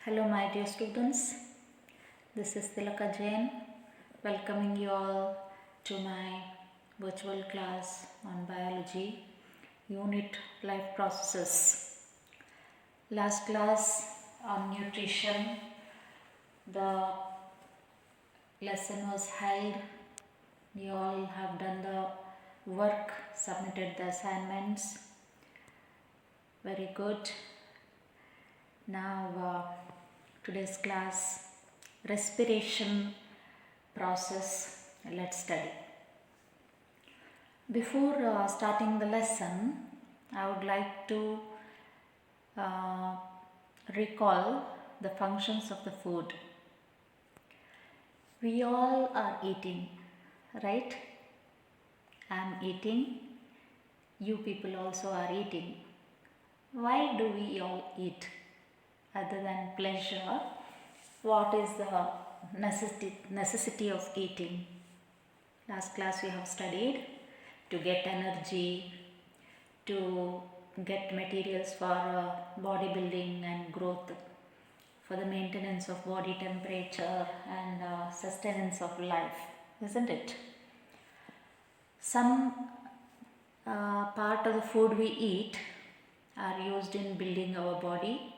Hello, my dear students. This is Tilaka Jain, welcoming you all to my virtual class on biology, unit life processes. Last class on nutrition, the lesson was held. You all have done the work, submitted the assignments. Very good. Now, today's class, respiration process, let's study. Before starting the lesson, I would like to recall the functions of the food. We all are eating, right? I am eating, you people also are eating. Why do we all eat? Other than pleasure, what is the necessity of eating? Last class we have studied to get energy, to get materials for bodybuilding and growth, for the maintenance of body temperature and sustenance of life, isn't it? Some part of the food we eat are used in building our body.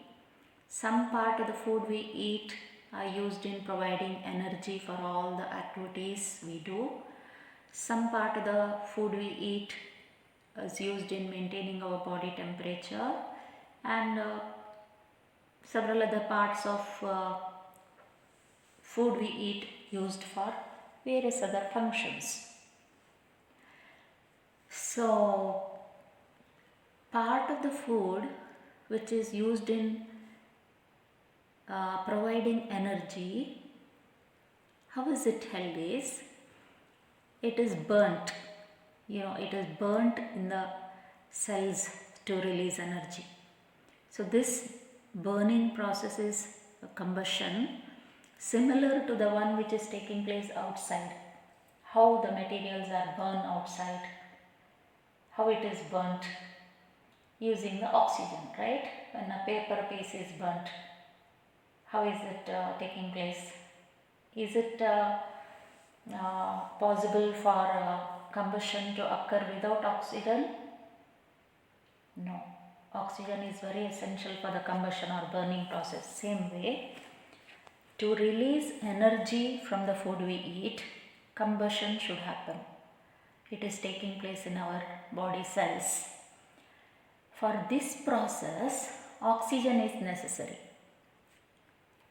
Some part of the food we eat are used in providing energy for all the activities we do. Some part of the food we eat is used in maintaining our body temperature, and several other parts of food we eat used for various other functions. So, part of the food which is used in providing energy, how is it held is, it is burnt. It is burnt in the cells to release energy. So this burning process is a combustion similar to the one which is taking place outside. How the materials are burned outside, how it is burnt using the oxygen, right? When a paper piece is burnt, how is it taking place? Is it possible for combustion to occur without oxygen? No. Oxygen is very essential for the combustion or burning process. Same way, to release energy from the food we eat, combustion should happen. It is taking place in our body cells. For this process, oxygen is necessary.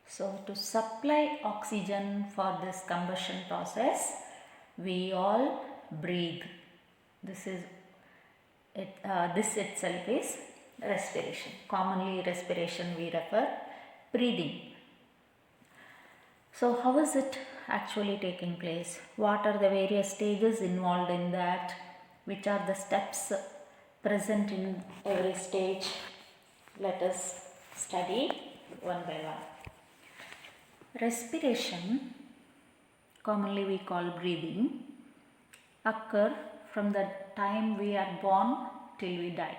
So, to supply oxygen for this combustion process, we all breathe. This itself is respiration. Commonly, respiration we refer breathing. So, how is it actually taking place? What are the various stages involved in that? Which are the steps present in every stage? Let us study one by one. Respiration, commonly we call breathing, occur from the time we are born till we die,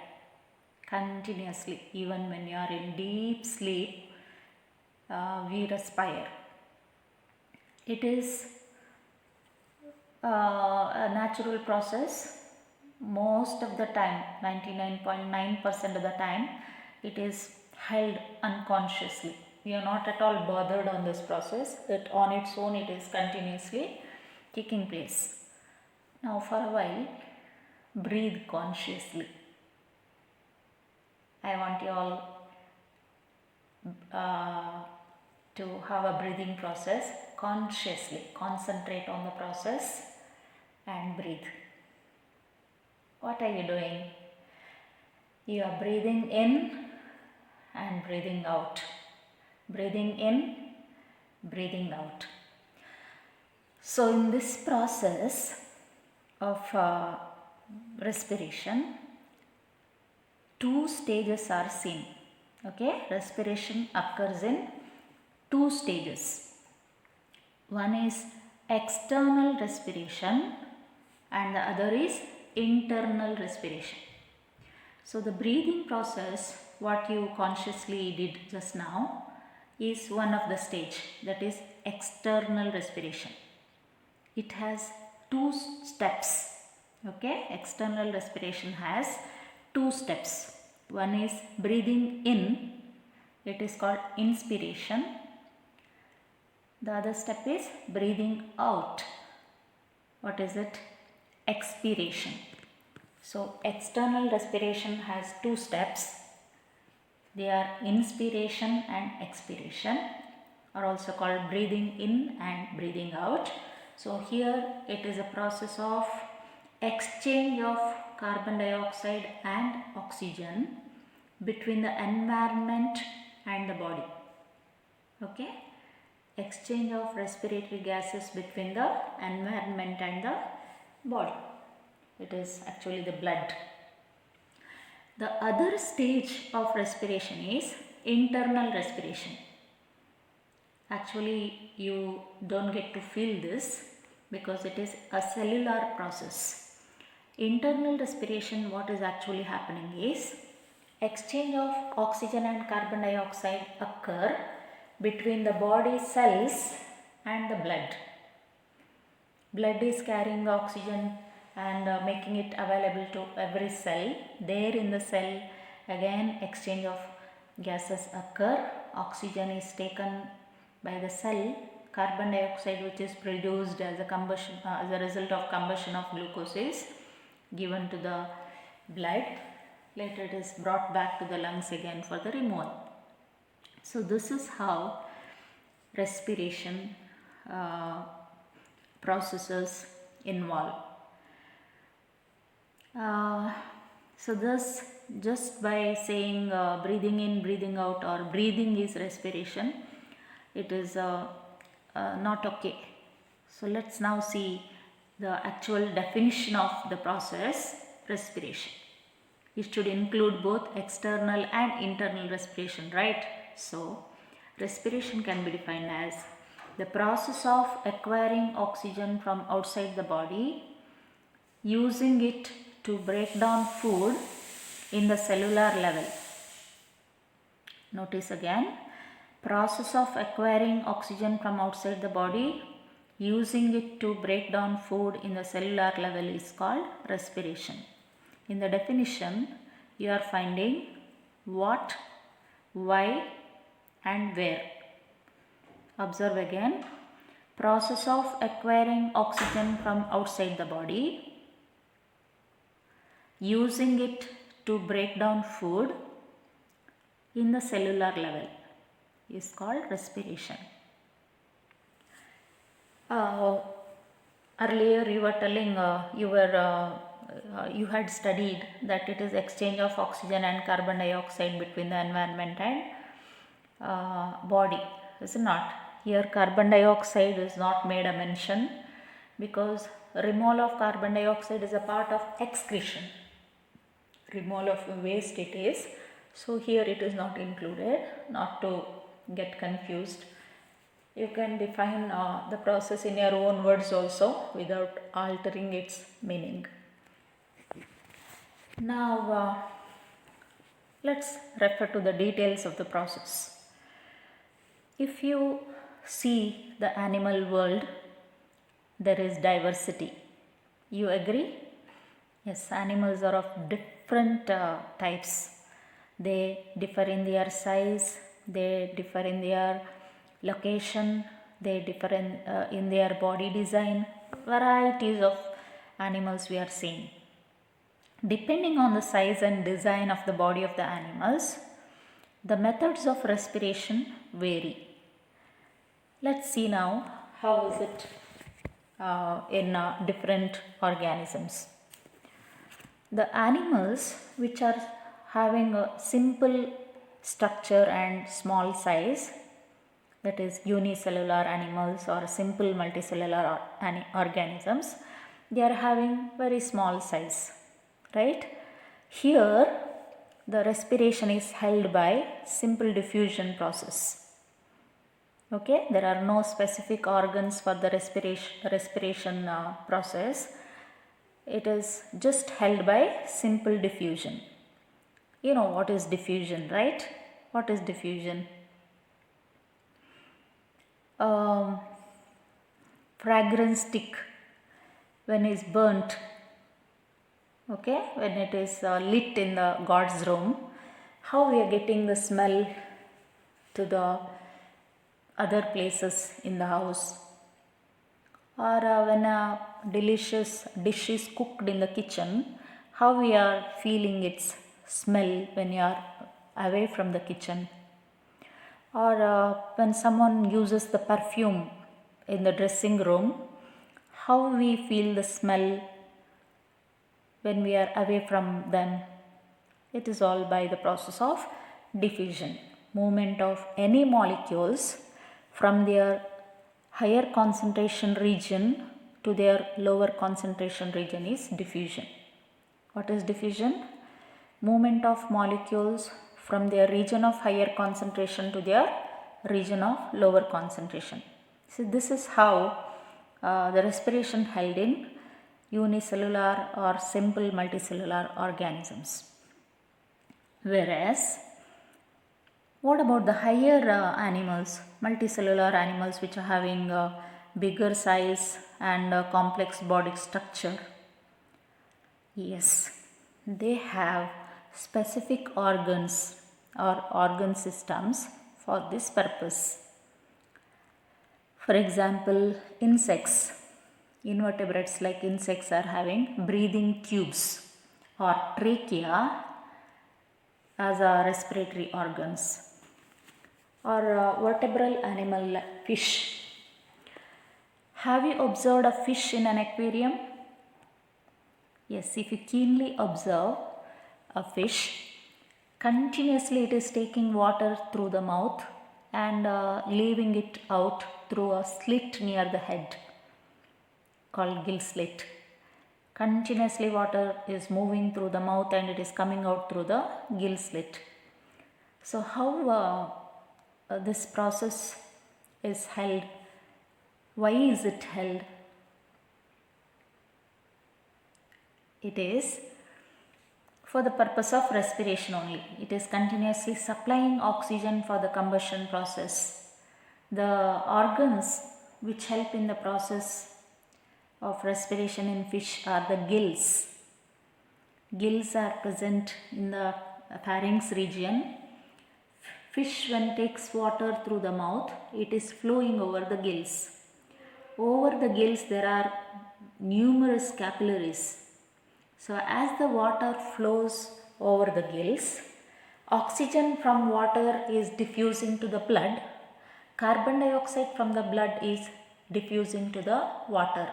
continuously. Even when you are in deep sleep, we respire. It is a natural process. Most of the time, 99.9% of the time, it is held unconsciously. We are not at all bothered on this process. That on its own it is continuously taking place. Now for a while, breathe consciously. I want you all to have a breathing process consciously. Concentrate on the process and breathe. What are you doing? You are breathing in and breathing out. Breathing in, breathing out. So in this process of respiration, two stages are seen. Okay, respiration occurs in two stages. One is external respiration and the other is internal respiration. So the breathing process, what you consciously did just now, is one of the stage, that is external respiration. It has two steps. Okay, external respiration has two steps. One is breathing in, it is called inspiration. The other step is breathing out. What is it? Expiration. So external respiration has two steps. They are inspiration and expiration, are also called breathing in and breathing out. So here it is a process of exchange of carbon dioxide and oxygen between the environment and the body. Okay, exchange of respiratory gases between the environment and the body. It is actually the blood. The other stage of respiration is internal respiration. Actually, you don't get to feel this because it is a cellular process. Internal respiration, what is actually happening is exchange of oxygen and carbon dioxide occur between the body cells and the blood. Blood is carrying the oxygen and making it available to every cell. There in the cell, again exchange of gases occur. Oxygen is taken by the cell. Carbon dioxide, which is produced as a result of combustion of glucose, is given to the blood. Later it is brought back to the lungs again for the removal. So this is how respiration processes involve. So this, just by saying breathing in, breathing out, or breathing is respiration, it is not okay. So let's now see the actual definition of the process respiration. It should include both external and internal respiration, right? So respiration can be defined as the process of acquiring oxygen from outside the body, using it to break down food in the cellular level. Notice again, process of acquiring oxygen from outside the body, using it to break down food in the cellular level is called respiration. In the definition, you are finding what, why and where. Observe again, process of acquiring oxygen from outside the body, using it to break down food in the cellular level is called respiration. Earlier you were telling you had studied that it is exchange of oxygen and carbon dioxide between the environment and body, is it not? Here carbon dioxide is not made a mention because removal of carbon dioxide is a part of excretion. Removal of waste it is. So here it is not included, not to get confused. You can define the process in your own words also without altering its meaning. Now let's refer to the details of the process. If you see the animal world, there is diversity. You agree? Yes, animals are of different types. They differ in their size, they differ in their location, they differ in their body design. Varieties of animals we are seeing. Depending on the size and design of the body of the animals, the methods of respiration vary. Let's see now how is it in different organisms. The animals which are having a simple structure and small size, that is unicellular animals or simple multicellular organisms, they are having very small size, right? Here the respiration is held by simple diffusion process. Okay, there are no specific organs for the respiration process. It is just held by simple diffusion. You know what is diffusion, right? What is diffusion? um, fragrance stick when it's burnt, okay, when it is lit in the God's room, how we are getting the smell to the other places in the house, or when a delicious dish is cooked in the kitchen, how we are feeling its smell when you are away from the kitchen, or when someone uses the perfume in the dressing room, how we feel the smell when we are away from them. It is all by the process of diffusion. Movement of any molecules from their higher concentration region to their lower concentration region is diffusion. What is diffusion? Movement of molecules from their region of higher concentration to their region of lower concentration. So this is how the respiration held in unicellular or simple multicellular organisms. Whereas, what about the higher animals, multicellular animals which are having bigger size and complex body structure? Yes, they have specific organs or organ systems for this purpose. For example, insects, invertebrates like insects are having breathing tubes or trachea as respiratory organs, or vertebral animal like fish. Have you observed a fish in an aquarium? Yes, if you keenly observe a fish, continuously it is taking water through the mouth and leaving it out through a slit near the head called gill slit. Continuously water is moving through the mouth and it is coming out through the gill slit. So how this process is held? Why is it held? It is for the purpose of respiration only. It is continuously supplying oxygen for the combustion process. The organs which help in the process of respiration in fish are the gills. Gills are present in the pharynx region. Fish, when takes water through the mouth, it is flowing over the gills. Over the gills there are numerous capillaries. So as the water flows over the gills, oxygen from water is diffusing to the blood. Carbon dioxide from the blood is diffusing to the water.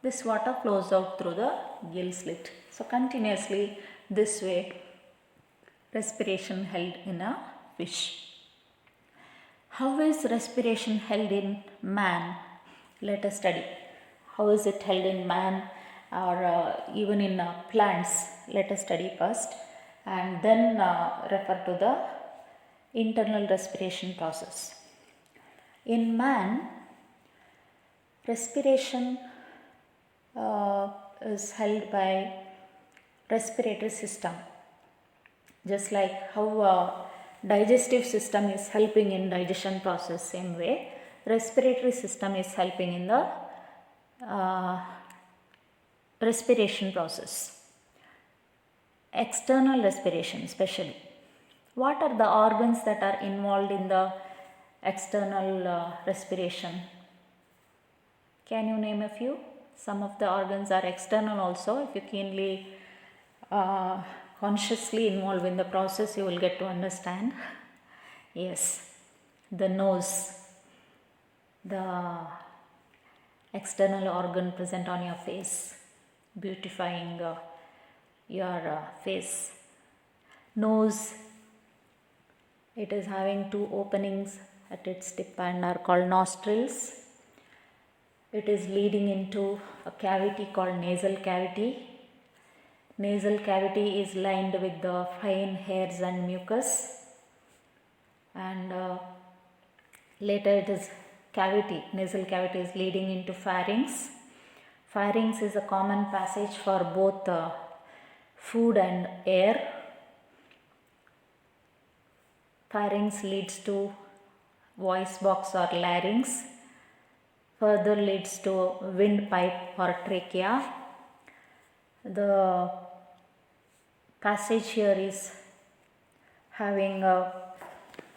This water flows out through the gill slit. So continuously this way respiration held in a fish. How is respiration held in man? Let us study. How is it held in man or even in plants? Let us study first and then refer to the internal respiration process. In man, respiration is held by respiratory system. Just like how digestive system is helping in digestion process, same way respiratory system is helping in the respiration process. External respiration especially. What are the organs that are involved in the external respiration? Can you name a few? Some of the organs are external also. If you keenly consciously involved in the process, you will get to understand. Yes, the nose, the external organ present on your face, beautifying your face. Nose, it is having two openings at its tip and are called nostrils. It is leading into a cavity called nasal cavity. Nasal cavity is lined with the fine hairs and mucus, and later it is cavity, nasal cavity is leading into pharynx. Pharynx is a common passage for both food and air. Pharynx leads to voice box or larynx, further leads to windpipe or trachea. The passage here is having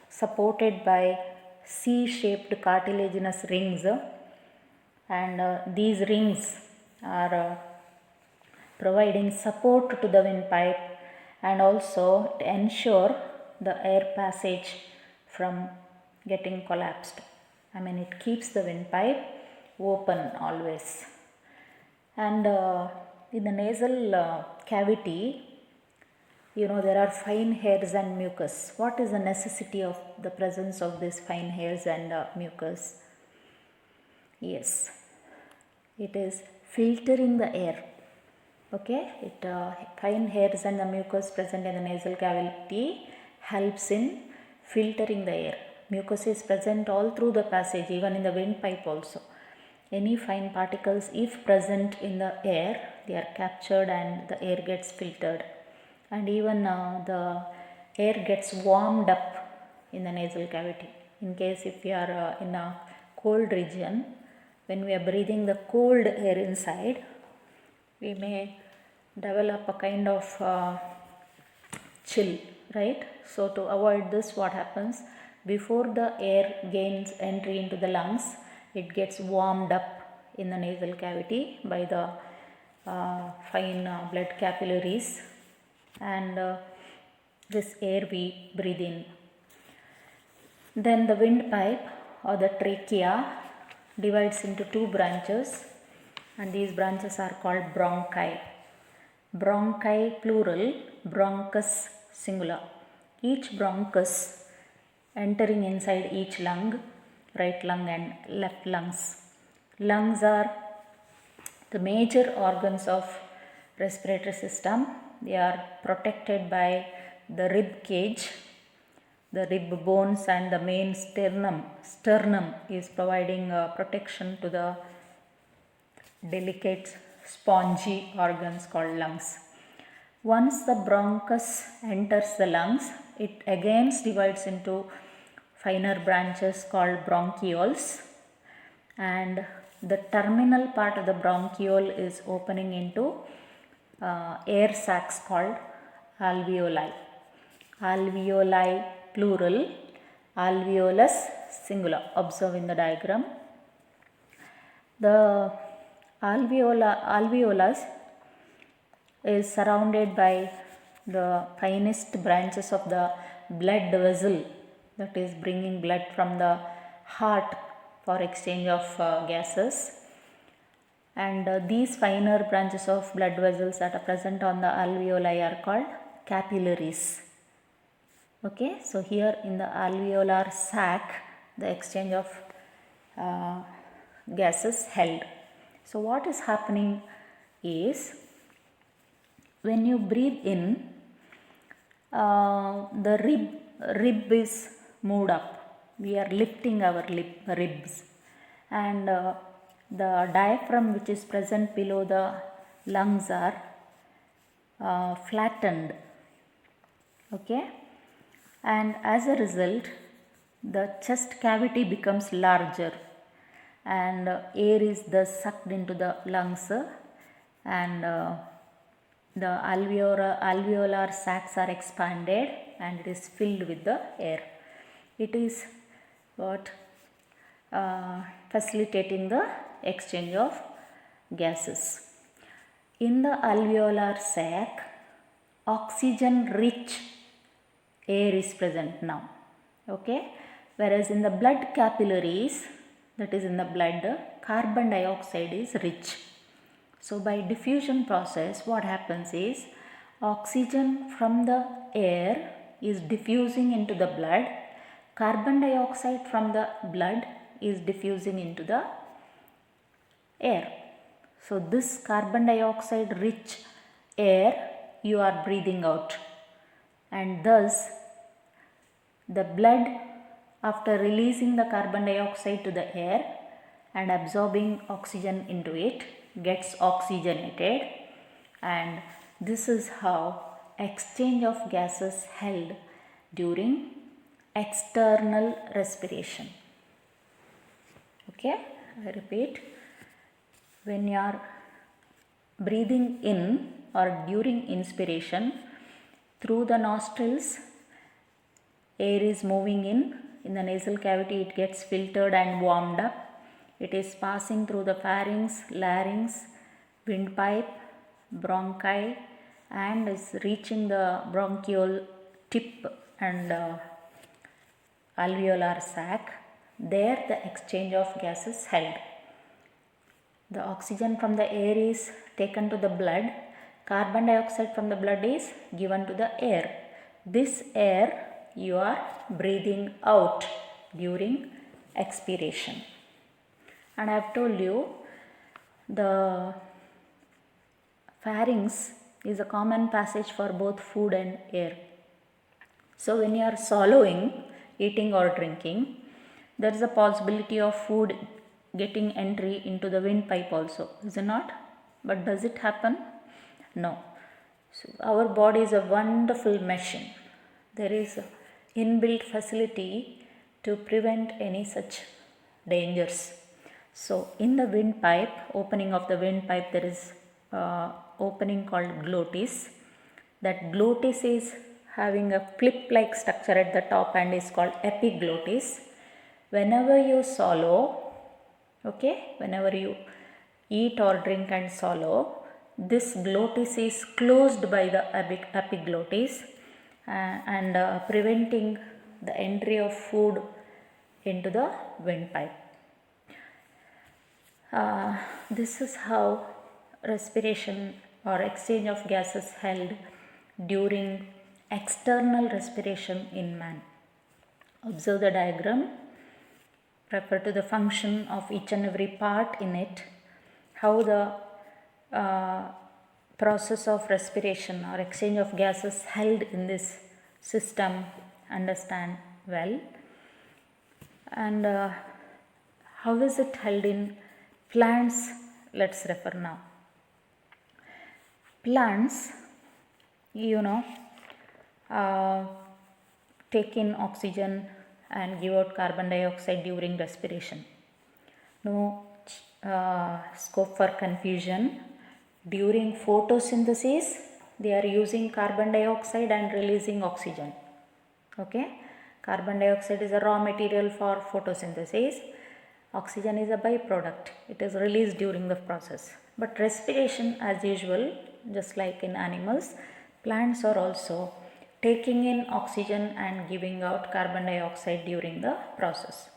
supported by C-shaped cartilaginous rings, and these rings are providing support to the windpipe and also to ensure the air passage from getting collapsed. I mean, it keeps the windpipe open always. And in the nasal cavity, there are fine hairs and mucus. What is the necessity of the presence of these fine hairs and mucus? Yes, it is filtering the air. Okay, fine hairs and the mucus present in the nasal cavity helps in filtering the air. Mucus is present all through the passage, even in the windpipe also. Any fine particles, if present in the air, they are captured and the air gets filtered. And even the air gets warmed up in the nasal cavity. In case if we are in a cold region, when we are breathing the cold air inside, we may develop a kind of chill, right? So to avoid this, what happens, before the air gains entry into the lungs, it gets warmed up in the nasal cavity by the fine blood capillaries, and this air we breathe in. Then the windpipe or the trachea divides into two branches, and these branches are called bronchi. Bronchi plural, bronchus singular. Each bronchus entering inside each lung, right lung and left lungs. Lungs are the major organs of respiratory system. They are protected by the rib cage, the rib bones, and the main sternum. Sternum is providing protection to the delicate spongy organs called lungs. Once the bronchus enters the lungs, it again divides into finer branches called bronchioles, and the terminal part of the bronchiole is opening into air sacs called alveoli. Alveoli plural, alveolus singular. Observe in the diagram. The alveolus is surrounded by the finest branches of the blood vessel, that is bringing blood from the heart for exchange of gases. And these finer branches of blood vessels that are present on the alveoli are called capillaries. Okay, so here in the alveolar sac, the exchange of gases held. So what is happening is, when you breathe in, the rib is moved up. We are lifting our ribs, and the diaphragm which is present below the lungs are flattened. Okay, and as a result, the chest cavity becomes larger, and air is thus sucked into the lungs, and the alveolar sacs are expanded and it is filled with the air. It is what facilitating the exchange of gases. In the alveolar sac, oxygen rich air is present now. Okay, whereas in the blood capillaries, that is in the blood, carbon dioxide is rich. So by diffusion process, what happens is, oxygen from the air is diffusing into the blood, carbon dioxide from the blood is diffusing into the air. So this carbon dioxide rich air you are breathing out, and thus the blood, after releasing the carbon dioxide to the air and absorbing oxygen into it, gets oxygenated, and this is how exchange of gases held during external respiration. Okay, I repeat, when you are breathing in or during inspiration, through the nostrils, air is moving in the nasal cavity, it gets filtered and warmed up. It is passing through the pharynx, larynx, windpipe, bronchi, and is reaching the bronchial tip and alveolar sac. There the exchange of gas is held. The oxygen from the air is taken to the blood. Carbon dioxide from the blood is given to the air. This air you are breathing out during expiration. And I have told you the pharynx is a common passage for both food and air. So when you are swallowing, eating or drinking, there is a possibility of food getting entry into the windpipe also, is it not? But does it happen? No. So our body is a wonderful machine. There is a inbuilt facility to prevent any such dangers. So in the windpipe, opening of the windpipe, there is opening called glottis. That glottis is having a clip-like structure at the top and is called epiglottis. Whenever you swallow, okay, whenever you eat or drink and swallow, this glottis is closed by the epiglottis and preventing the entry of food into the windpipe. This is how respiration or exchange of gases held during external respiration in man. Observe the diagram, refer to the function of each and every part in it, how the process of respiration or exchange of gases held in this system, understand well. And how is it held in plants? Let's refer now. Plants, take in oxygen and give out carbon dioxide during respiration. No scope for confusion. During photosynthesis, they are using carbon dioxide and releasing oxygen. Okay, carbon dioxide is a raw material for photosynthesis. Oxygen is a byproduct. It is released during the process. But respiration, as usual, just like in animals, plants are also taking in oxygen and giving out carbon dioxide during the process.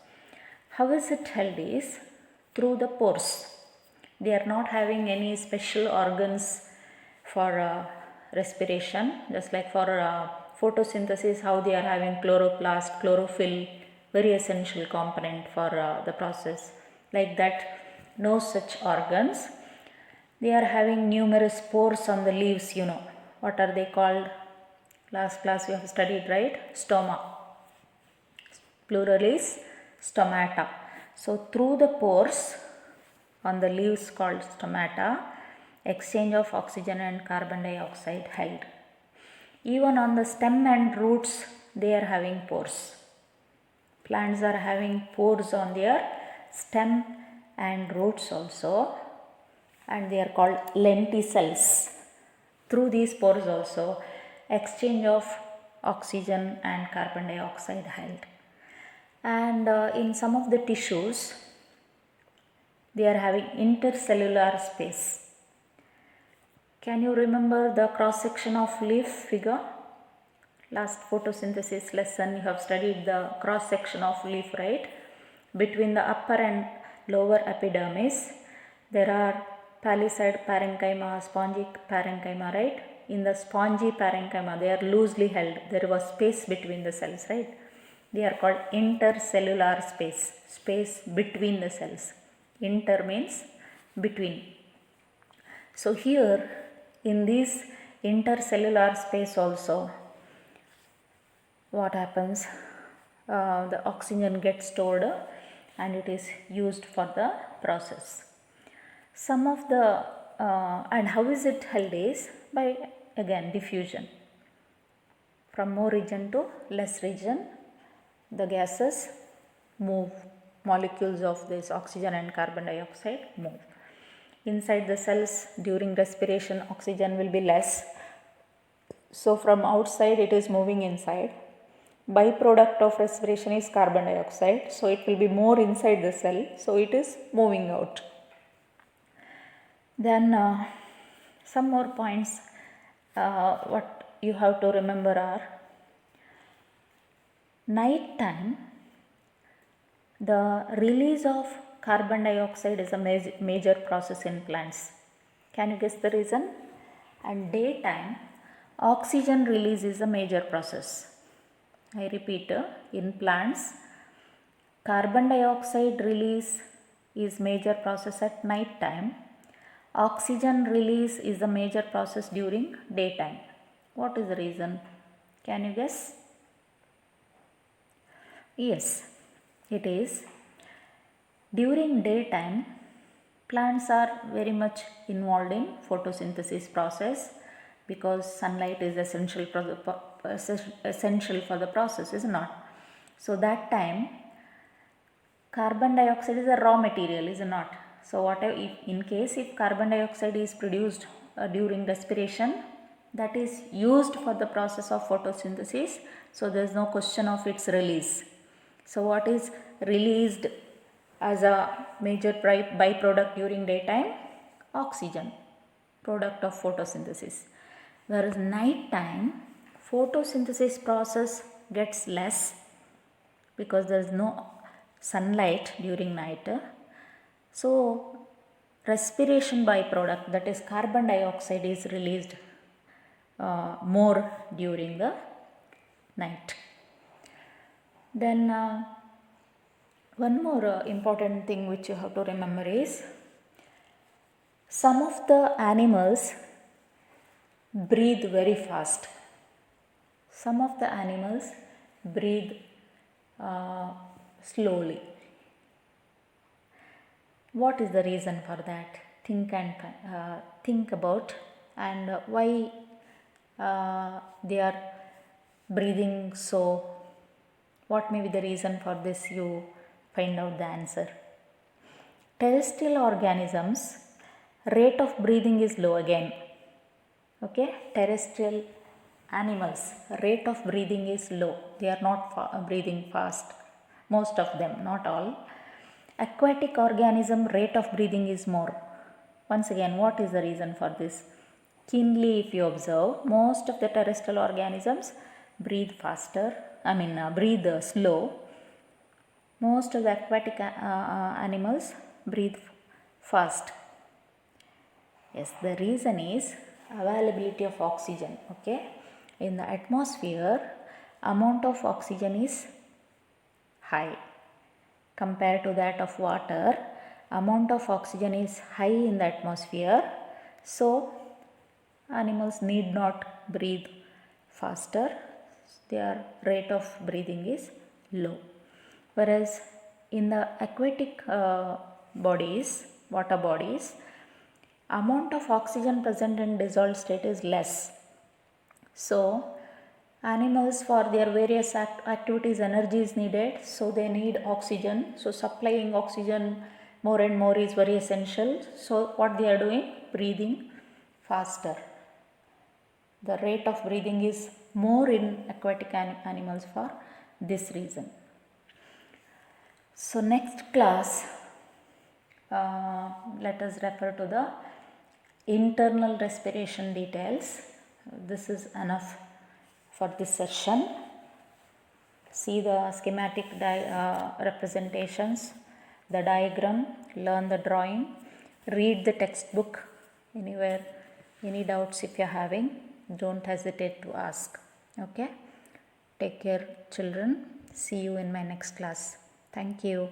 How is it held is through the pores. They are not having any special organs for respiration, just like for photosynthesis, how they are having chloroplast, chlorophyll, very essential component for the process. Like that, no such organs. They are having numerous pores on the leaves, What are they called? Last class we have studied, right? Stoma. Plural is stomata. So through the pores on the leaves called stomata, exchange of oxygen and carbon dioxide held. Even on the stem and roots, they are having pores. Plants are having pores on their stem and roots also, and they are called lenticels. Through these pores also, exchange of oxygen and carbon dioxide held. And in some of the tissues, they are having intercellular space. Can you remember the cross section of leaf figure? Last photosynthesis lesson you have studied the cross section of leaf, right? Between the upper and lower epidermis, there are palisade parenchyma, spongy parenchyma, right? In the spongy parenchyma, they are loosely held. There was space between the cells, right? They are called intercellular space, space between the cells. Inter means between. So here in this intercellular space also, what happens? The oxygen gets stored and it is used for the process. Some of the and how is it held is by again diffusion from more region to less region. the gases move, molecules of this oxygen and carbon dioxide move. Inside the cells during respiration oxygen will be less, so from outside it is moving inside. Byproduct of respiration is carbon dioxide, so it will be more inside the cell, so it is moving out. Then some more points what you have to remember are: night time the release of carbon dioxide is a major process in plants. Can you guess the reason? And daytime oxygen release is a major process. I repeat, in plants carbon dioxide release is major process at night time. Oxygen release is a major process during daytime. What is the reason? Can you guess? Yes, it is during daytime plants are very much involved in photosynthesis process, because sunlight is essential for the process, is not? So that time carbon dioxide is a raw material, is not? So whatever, if carbon dioxide is produced during respiration, that is used for the process of photosynthesis, so there is no question of its release. So what is released as a major byproduct during daytime? Oxygen, product of photosynthesis. Whereas night time photosynthesis process gets less, because there is no sunlight during night. So respiration byproduct, that is carbon dioxide, is released more during the night. Then one more important thing which you have to remember is, some of the animals breathe very fast. Some of the animals breathe slowly. What is the reason for that? Think about, and why they are breathing so. What may be the reason for this? You find out the answer. Terrestrial organisms rate of breathing is low again. Okay, terrestrial animals rate of breathing is low. They are not breathing fast, most of them, not all. Aquatic organism rate of breathing is more. Once again, what is the reason for this? Keenly if you observe, most of the terrestrial organisms breathe faster, breathe slow. Most of the aquatic animals breathe fast. Yes, the reason is availability of oxygen. Okay, in the atmosphere amount of oxygen is high compared to that of water. Amount of oxygen is high in the atmosphere, so animals need not breathe faster. Their rate of breathing is low. Whereas in the aquatic bodies, water bodies, amount of oxygen present in dissolved state is less. So animals, for their various activities, energy is needed, so they need oxygen. So supplying oxygen more and more is very essential. So what they are doing? Breathing faster. The rate of breathing is more in aquatic animals for this reason. So next class, let us refer to the internal respiration details. This is enough for this session. See the schematic representations, the diagram, learn the drawing, read the textbook. Anywhere, any doubts if you are having, don't hesitate to ask. Okay, take care children. See you in my next class. Thank you.